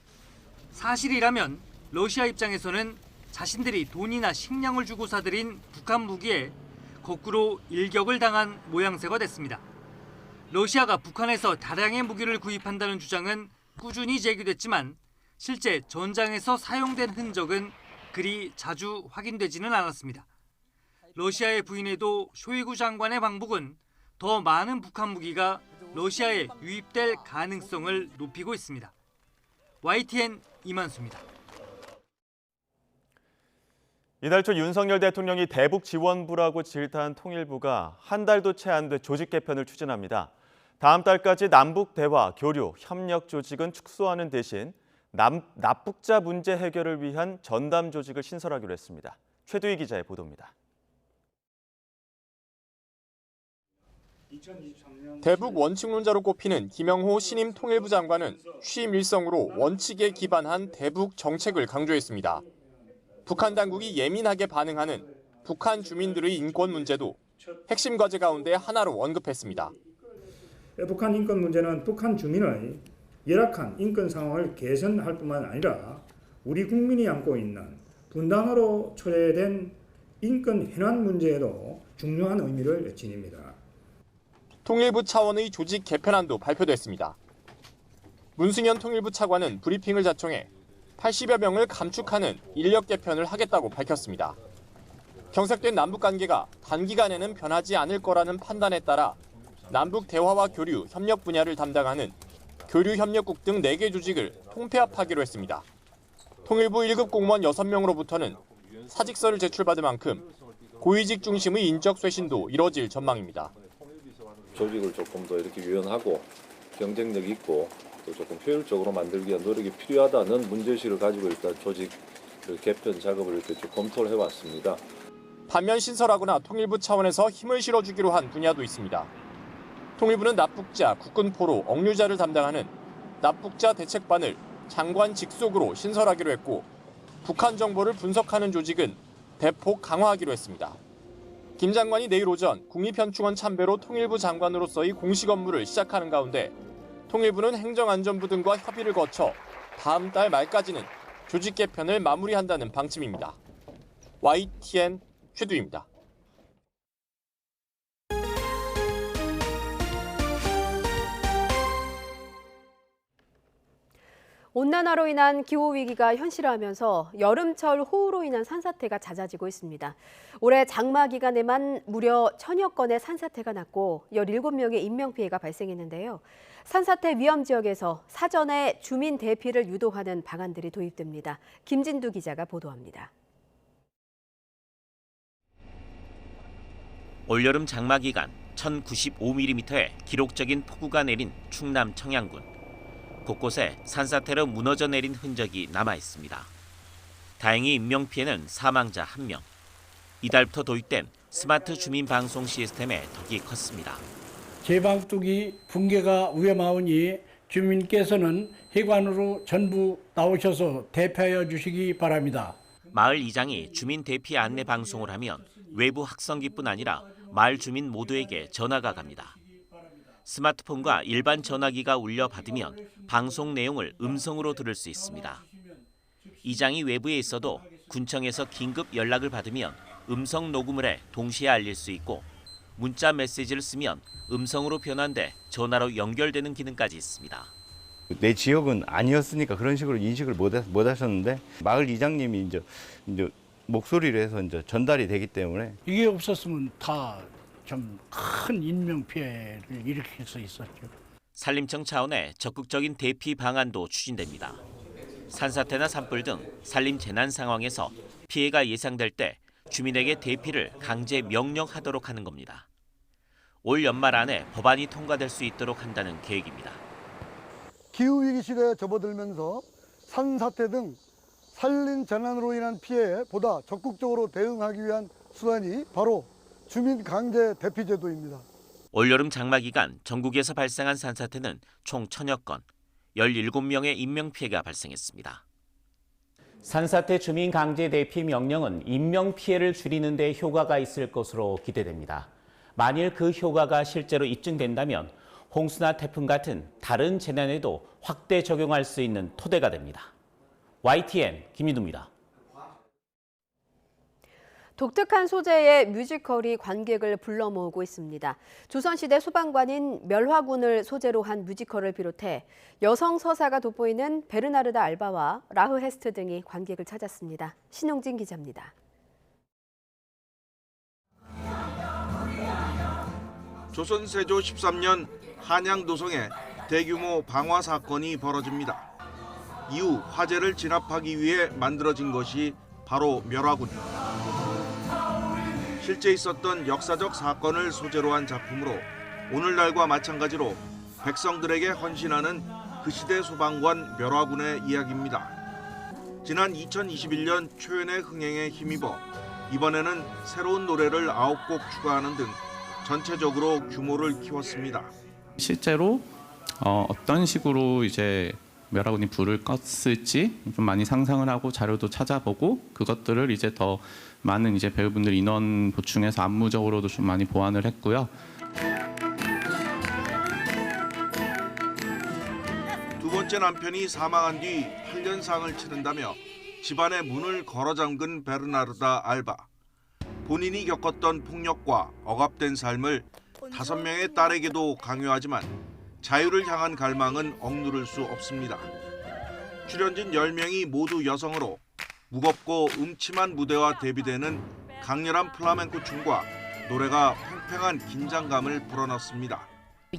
사실이라면 러시아 입장에서는 자신들이 돈이나 식량을 주고 사들인 북한 무기에 거꾸로 일격을 당한 모양새가 됐습니다. 러시아가 북한에서 다량의 무기를 구입한다는 주장은 꾸준히 제기됐지만 실제 전장에서 사용된 흔적은 그리 자주 확인되지는 않았습니다. 러시아의 부인에도 쇼이구 장관의 방북은 더 많은 북한 무기가 러시아에 유입될 가능성을 높이고 있습니다. YTN 이만수입니다. 이달 초 윤석열 대통령이 대북 지원부라고 질타한 통일부가 한 달도 채 안 돼 조직 개편을 추진합니다. 다음 달까지 남북 대화, 교류, 협력 조직은 축소하는 대신 납북자 문제 해결을 위한 전담 조직을 신설하기로 했습니다. 최두희 기자의 보도입니다. 대북 원칙론자로 꼽히는 김영호 신임 통일부 장관은 취임 일성으로 원칙에 기반한 대북 정책을 강조했습니다. 북한 당국이 예민하게 반응하는 북한 주민들의 인권 문제도 핵심 과제 가운데 하나로 언급했습니다. 북한 인권 문제는 북한 주민의 열악한 인권 상황을 개선할 뿐만 아니라 우리 국민이 안고 있는 분단으로 초래된 인권 현안 문제에도 중요한 의미를 지닙니다. 통일부 차원의 조직 개편안도 발표됐습니다. 문승현 통일부 차관은 브리핑을 자청해 80여 명을 감축하는 인력 개편을 하겠다고 밝혔습니다. 경색된 남북 관계가 단기간에는 변하지 않을 거라는 판단에 따라 남북 대화와 교류, 협력 분야를 담당하는 교류협력국 등 4개 조직을 통폐합하기로 했습니다. 통일부 1급 공무원 6명으로부터는 사직서를 제출받을 만큼 고위직 중심의 인적 쇄신도 이뤄질 전망입니다. 조직을 조금 더 이렇게 유연하고 경쟁력 있고 또 조금 효율적으로 만들기 위한 노력이 필요하다는 문제의식을 가지고 일단 조직 개편 작업을 이렇게 쭉 검토를 해왔습니다. 반면 신설하거나 통일부 차원에서 힘을 실어주기로 한 분야도 있습니다. 통일부는 납북자, 국군포로, 억류자를 담당하는 납북자 대책반을 장관 직속으로 신설하기로 했고 북한 정보를 분석하는 조직은 대폭 강화하기로 했습니다. 김 장관이 내일 오전 국립현충원 참배로 통일부 장관으로서의 공식 업무를 시작하는 가운데 통일부는 행정안전부 등과 협의를 거쳐 다음 달 말까지는 조직 개편을 마무리한다는 방침입니다. YTN 최두입니다. 온난화로 인한 기후위기가 현실화하면서 여름철 호우로 인한 산사태가 잦아지고 있습니다. 올해 장마 기간에만 무려 1000여 건의 산사태가 났고 17명의 인명피해가 발생했는데요. 산사태 위험 지역에서 사전에 주민 대피를 유도하는 방안들이 도입됩니다. 김진두 기자가 보도합니다. 올여름 장마 기간 1095mm의 기록적인 폭우가 내린 충남 청양군. 곳곳에 산사태로 무너져 내린 흔적이 남아 있습니다. 다행히 인명피해는 사망자 1명. 이달부터 도입된 스마트 주민 방송 시스템의 덕이 컸습니다. 제방뚝이 붕괴가 위험하오니 주민께서는 해관으로 전부 나오셔서 대피하여 주시기 바랍니다. 마을 이장이 주민 대피 안내 방송을 하면 외부 확성기뿐 아니라 마을 주민 모두에게 전화가 갑니다. 스마트폰과 일반 전화기가 울려 받으면 방송 내용을 음성으로 들을 수 있습니다. 이장이 외부에 있어도 군청에서 긴급 연락을 받으면 음성 녹음을 해 동시에 알릴 수 있고 문자 메시지를 쓰면 음성으로 변환돼 전화로 연결되는 기능까지 있습니다. 내 지역은 아니었으니까 그런 식으로 인식을 못 하셨는데 마을 이장님이 이제 목소리로 해서 이제 전달이 되기 때문에 이게 없었으면 다 좀 큰 인명피해를 일으킬 수 있었죠. 산림청 차원의 적극적인 대피 방안도 추진됩니다. 산사태나 산불 등 산림 재난 상황에서 피해가 예상될 때 주민에게 대피를 강제 명령하도록 하는 겁니다. 올 연말 안에 법안이 통과될 수 있도록 한다는 계획입니다. 기후위기 시대에 접어들면서 산사태 등 산림 재난으로 인한 피해에 보다 적극적으로 대응하기 위한 수단이 바로 주민 강제 대피 제도입니다. 올여름 장마 기간 전국에서 발생한 산사태는 총 1000여 건, 17명의 인명피해가 발생했습니다. 산사태 주민 강제 대피 명령은 인명피해를 줄이는 데 효과가 있을 것으로 기대됩니다. 만일 그 효과가 실제로 입증된다면 홍수나 태풍 같은 다른 재난에도 확대 적용할 수 있는 토대가 됩니다. YTN 김민두입니다. 독특한 소재의 뮤지컬이 관객을 불러 모으고 있습니다. 조선시대 소방관인 멸화군을 소재로 한 뮤지컬을 비롯해 여성 서사가 돋보이는 베르나르다 알바와 라흐 헤스트 등이 관객을 찾았습니다. 신용진 기자입니다. 조선 세조 13년 한양 도성에 대규모 방화 사건이 벌어집니다. 이후 화재를 진압하기 위해 만들어진 것이 바로 멸화군. 실제 있었던 역사적 사건을 소재로 한 작품으로 오늘날과 마찬가지로 백성들에게 헌신하는 그 시대 소방관 멸화군의 이야기입니다. 지난 2021년 초연의 흥행에 힘입어 이번에는 새로운 노래를 9곡 추가하는 등 전체적으로 규모를 키웠습니다. 실제로 어떤 식으로 이제 멸화군이 불을 껐을지 좀 많이 상상을 하고 자료도 찾아보고 그것들을 이제 더 많은 이제 배우분들 인원 보충해서 안무적으로도 좀 많이 보완을 했고요. 두 번째 남편이 사망한 뒤 8년상을 치른다며 집안의 문을 걸어 잠근 베르나르다 알바. 본인이 겪었던 폭력과 억압된 삶을 5명의 딸에게도 강요하지만 자유를 향한 갈망은 억누를 수 없습니다. 출연진 10명이 모두 여성으로 무겁고 음침한 무대와 대비되는 강렬한 플라멩코 춤과 노래가 팽팽한 긴장감을 불어넣습니다.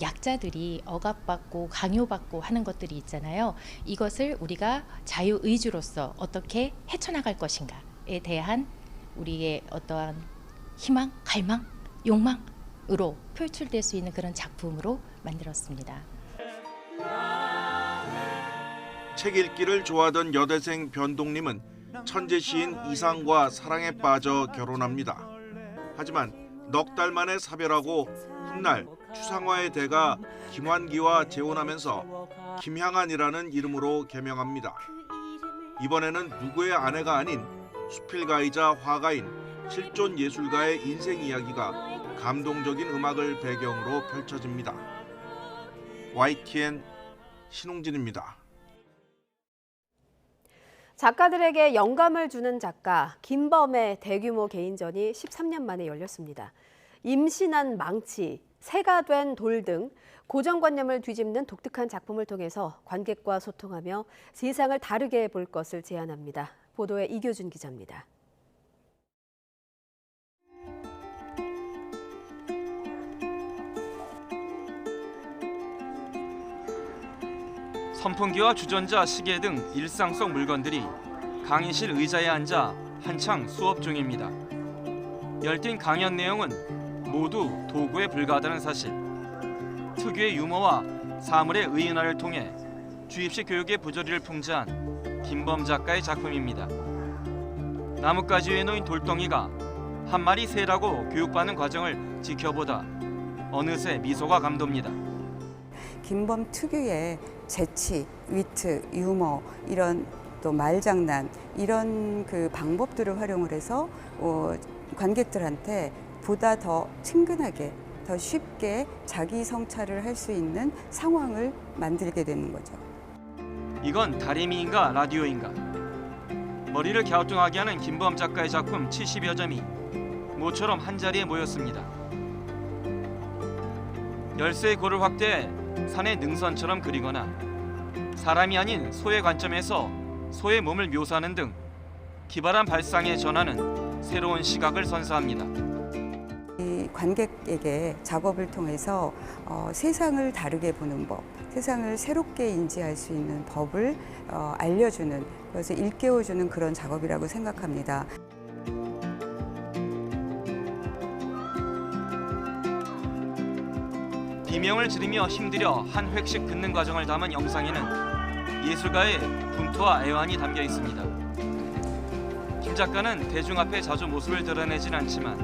약자들이 억압받고 강요받고 하는 것들이 있잖아요. 이것을 우리가 자유의주로서 어떻게 헤쳐나갈 것인가에 대한 우리의 어떠한 희망, 갈망, 욕망으로 표출될 수 있는 그런 작품으로 만들었습니다. 책 읽기를 좋아하던 여대생 변동님은 천재 시인 이상과 사랑에 빠져 결혼합니다. 하지만 넉 달 만에 사별하고 훗날 추상화의 대가 김환기와 재혼하면서 김향안이라는 이름으로 개명합니다. 이번에는 누구의 아내가 아닌 수필가이자 화가인 실존 예술가의 인생 이야기가 감동적인 음악을 배경으로 펼쳐집니다. YTN 신홍진입니다. 작가들에게 영감을 주는 작가 김범의 대규모 개인전이 13년 만에 열렸습니다. 임신한 망치, 새가 된 돌 등 고정관념을 뒤집는 독특한 작품을 통해서 관객과 소통하며 세상을 다르게 볼 것을 제안합니다. 보도에 이교준 기자입니다. 선풍기와 주전자, 시계 등 일상 속 물건들이 강의실 의자에 앉아 한창 수업 중입니다. 열띤 강연 내용은 모두 도구에 불과하다는 사실. 특유의 유머와 사물의 의인화를 통해 주입식 교육의 부조리를 풍자한 김범 작가의 작품입니다. 나뭇가지 위에 놓인 돌덩이가 한 마리 새라고 교육받는 과정을 지켜보다 어느새 미소가 감돕니다. 김범 특유의 재치, 위트, 유머, 이런 또 말장난, 이런 그 방법들을 활용을 해서 관객들한테 보다 더 친근하게, 더 쉽게 자기 성찰을 할 수 있는 상황을 만들게 되는 거죠. 이건 다리미인가 라디오인가? 머리를 갸우뚱하게 하는 김범 작가의 작품 70여 점이 모처럼 한자리에 모였습니다. 열쇠의 고를 확대해 산의 능선처럼 그리거나 사람이 아닌 소의 관점에서 소의 몸을 묘사하는 등 기발한 발상의 전환은 새로운 시각을 선사합니다. 이 관객에게 작업을 통해서 세상을 다르게 보는 법, 세상을 새롭게 인지할 수 있는 법을 알려주는, 그것을 일깨워주는 그런 작업이라고 생각합니다. 비명을 지르며 힘들여 한 획씩 긋는 과정을 담은 영상에는 예술가의 분투와 애환이 담겨 있습니다. 김 작가는 대중 앞에 자주 모습을 드러내진 않지만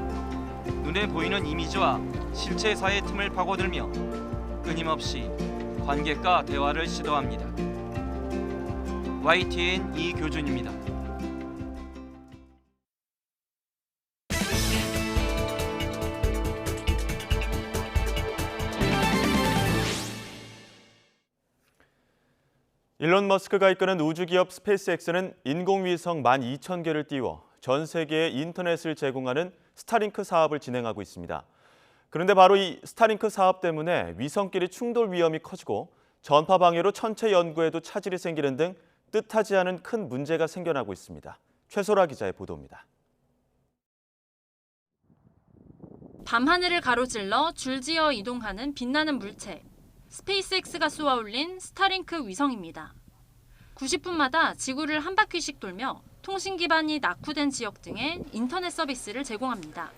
눈에 보이는 이미지와 실체 사이의 틈을 파고들며 끊임없이 관객과 대화를 시도합니다. YTN 이교준입니다. 일론 머스크가 이끄는 우주기업 스페이스X는 인공위성 12,000개를 띄워 전 세계에 인터넷을 제공하는 스타링크 사업을 진행하고 있습니다. 그런데 바로 이 스타링크 사업 때문에 위성끼리 충돌 위험이 커지고 전파 방해로 천체 연구에도 차질이 생기는 등 뜻하지 않은 큰 문제가 생겨나고 있습니다. 최소라 기자의 보도입니다. 밤하늘을 가로질러 줄지어 이동하는 빛나는 물체. 스페이스X가 쏘아올린 스타링크 위성입니다. 90분마다 지구를 한 바퀴씩 돌며 통신 기반이 낙후된 지역 등에 인터넷 서비스를 제공합니다.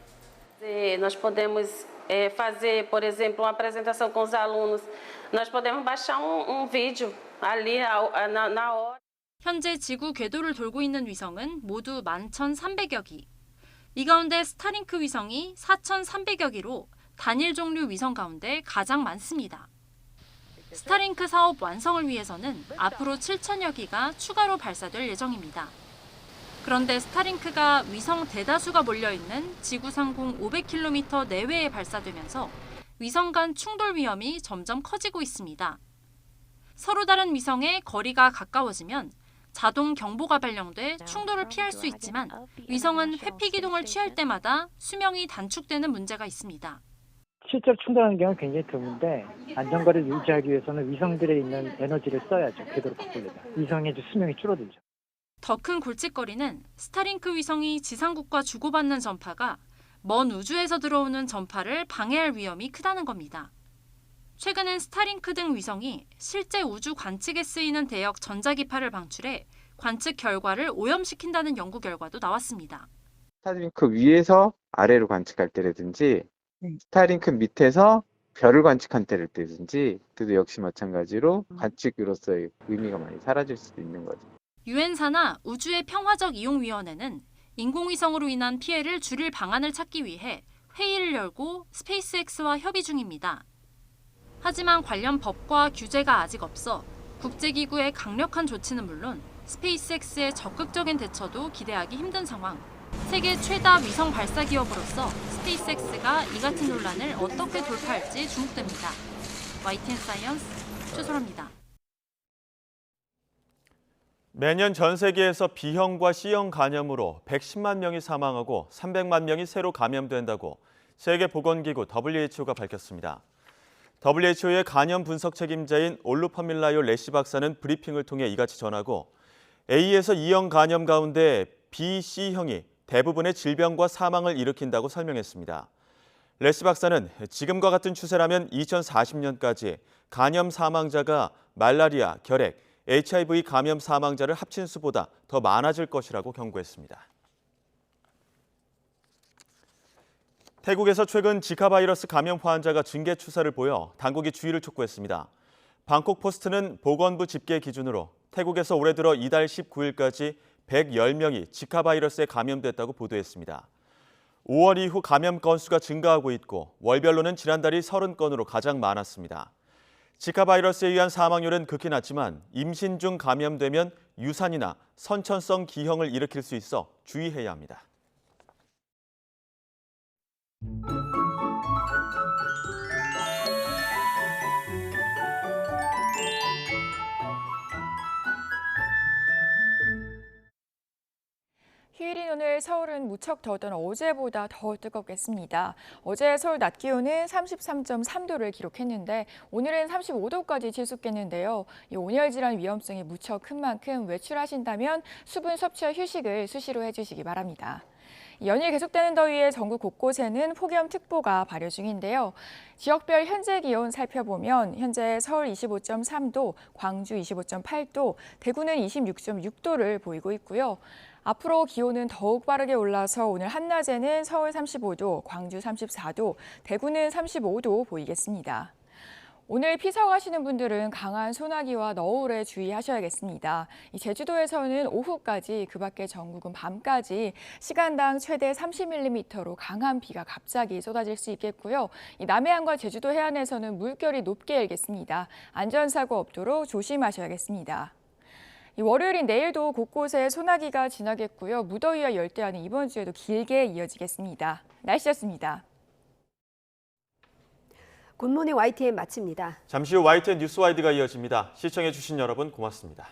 Nós podemos fazer, por exemplo, uma apresentação com os alunos. Nós podemos baixar vídeo ali na hora. 현재 지구 궤도를 돌고 있는 위성은 모두 11,300여 기. 이 가운데 스타링크 위성이 4,300여 기로 단일 종류 위성 가운데 가장 많습니다. 스타링크 사업 완성을 위해서는 앞으로 7,000여 기가 추가로 발사될 예정입니다. 그런데 스타링크가 위성 대다수가 몰려있는 지구 상공 500km 내외에 발사되면서 위성 간 충돌 위험이 점점 커지고 있습니다. 서로 다른 위성에 거리가 가까워지면 자동 경보가 발령돼 충돌을 피할 수 있지만 위성은 회피 기동을 취할 때마다 수명이 단축되는 문제가 있습니다. 실제로 충돌하는 경우는 굉장히 드문데 안전거리를 유지하기 위해서는 위성들에 있는 에너지를 써야죠. 궤도로 바꾸려면. 위성의 수명이 줄어들죠. 더 큰 골칫거리는 스타링크 위성이 지상국과 주고받는 전파가 먼 우주에서 들어오는 전파를 방해할 위험이 크다는 겁니다. 최근엔 스타링크 등 위성이 실제 우주 관측에 쓰이는 대역 전자기파를 방출해 관측 결과를 오염시킨다는 연구 결과도 나왔습니다. 스타링크 위에서 아래로 관측할 때라든지 스타링크 밑에서 별을 관측할 때라든지 그도 역시 마찬가지로 관측으로서의 의미가 많이 사라질 수도 있는 거죠. 유엔사나 우주의 평화적 이용위원회는 인공위성으로 인한 피해를 줄일 방안을 찾기 위해 회의를 열고 스페이스X와 협의 중입니다. 하지만 관련 법과 규제가 아직 없어 국제기구의 강력한 조치는 물론 스페이스X의 적극적인 대처도 기대하기 힘든 상황. 세계 최다 위성 발사 기업으로서 스페이스X가 이 같은 논란을 어떻게 돌파할지 주목됩니다. YTN 사이언스 최소라입니다. 매년 전 세계에서 B형과 C형 간염으로 110만 명이 사망하고 300만 명이 새로 감염된다고 세계보건기구 WHO가 밝혔습니다. WHO의 간염 분석 책임자인 올루파밀라요 레시 박사는 브리핑을 통해 이같이 전하고 A에서 E형 간염 가운데 B, C형이 대부분의 질병과 사망을 일으킨다고 설명했습니다. 레시 박사는 지금과 같은 추세라면 2040년까지 간염 사망자가 말라리아, 결핵, HIV 감염 사망자를 합친 수보다 더 많아질 것이라고 경고했습니다. 태국에서 최근 지카 바이러스 감염 환자가 증가 추세를 보여 당국이 주의를 촉구했습니다. 방콕 포스트는 보건부 집계 기준으로 태국에서 올해 들어 이달 19일까지 110명이 지카 바이러스에 감염됐다고 보도했습니다. 5월 이후 감염 건수가 증가하고 있고 월별로는 지난달이 30건으로 가장 많았습니다. 지카 바이러스에 의한 사망률은 극히 낮지만 임신 중 감염되면 유산이나 선천성 기형을 일으킬 수 있어 주의해야 합니다. 휴일인 오늘 서울은 무척 더웠던 어제보다 더 뜨겁겠습니다. 어제 서울 낮 기온은 33.3도를 기록했는데 오늘은 35도까지 치솟겠는데요. 이 온열 질환 위험성이 무척 큰 만큼 외출하신다면 수분 섭취와 휴식을 수시로 해주시기 바랍니다. 연일 계속되는 더위에 전국 곳곳에는 폭염특보가 발효 중인데요. 지역별 현재 기온 살펴보면 현재 서울 25.3도, 광주 25.8도, 대구는 26.6도를 보이고 있고요. 앞으로 기온은 더욱 빠르게 올라서 오늘 한낮에는 서울 35도, 광주 34도, 대구는 35도 보이겠습니다. 오늘 피서 가시는 분들은 강한 소나기와 너울에 주의하셔야겠습니다. 제주도에서는 오후까지, 그 밖에 전국은 밤까지 시간당 최대 30mm로 강한 비가 갑자기 쏟아질 수 있겠고요. 남해안과 제주도 해안에서는 물결이 높게 일겠습니다. 안전사고 없도록 조심하셔야겠습니다. 월요일인 내일도 곳곳에 소나기가 지나겠고요. 무더위와 열대야는 이번 주에도 길게 이어지겠습니다. 날씨였습니다. 굿모닝 YTN 마칩니다. 잠시 후 YTN 뉴스와이드가 이어집니다. 시청해주신 여러분 고맙습니다.